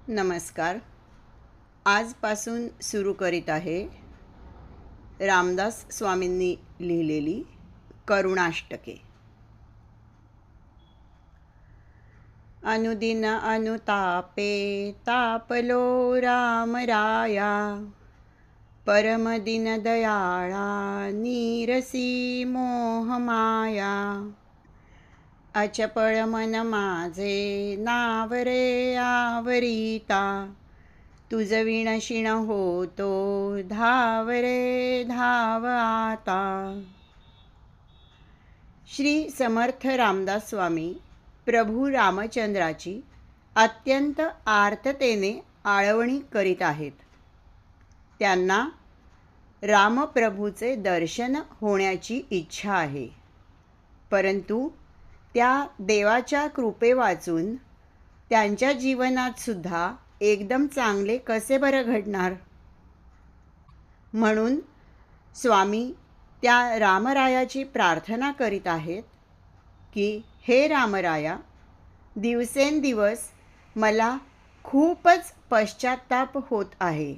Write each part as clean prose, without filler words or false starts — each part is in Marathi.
नमस्कार. आजपासून सुरू करीत आहे रामदास स्वामींनी लिहिलेली करुणाष्टके. अनुदिन अनुतापे तापलो रामराया, परमदिन दयाळा नीरसी मोहमाया. अचपळ मन माझे नावरे आवरिता, तुझ विणशिण होतो धाव रे धाव आता. श्री समर्थ रामदास स्वामी प्रभू रामचंद्राची अत्यंत आर्ततेने आळवणी करीत आहेत. त्यांना रामप्रभूचे दर्शन होण्याची इच्छा आहे, परंतु त्या देवाच्या कृपे वाचून त्यांच्या जीवनात सुद्धा एकदम चांगले कसे बरं घडणार. म्हणून स्वामी त्या रामरायाची प्रार्थना करीत आहेत की हे रामराया, दिवसेंदिवस मला खूपच पश्चात्ताप होत आहे.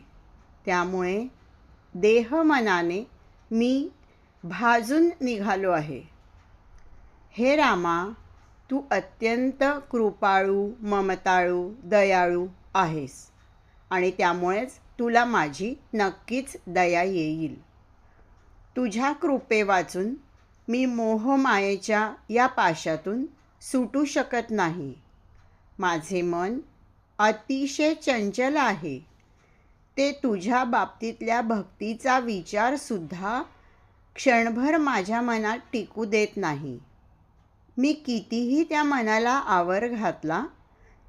त्यामुळे देह मनाने मी भाजून निघालो आहे. हे रामा, तू अत्यंत कृपाळू, ममताळू, दयाळू आहेस आणि त्यामुळेच तुला माझी नक्कीच दया येईल. तुझ्या कृपे वाचून मी मोहमायेच्या या पाशातून सुटू शकत नाही. माझे मन अतिशय चंचल आहे. ते तुझ्या बाबतीतल्या भक्तीचा विचारसुद्धा क्षणभर माझ्या मनात टिकू देत नाही. मी कितीही त्या मनाला आवर घातला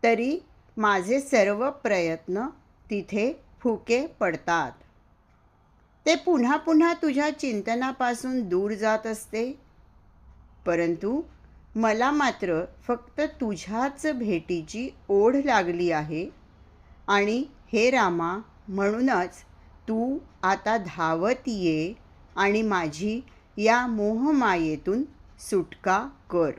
तरी माझे सर्व प्रयत्न तिथे फुके पडतात. ते पुन्हा पुन्हा तुझ्या चिंतनापासून दूर जात असते. परंतु मला मात्र फक्त तुझ्याच भेटीची ओढ लागली आहे. आणि हे रामा, म्हणूनच तू आता धावत ये आणि माझी या मोहमायेतून सुटका कर.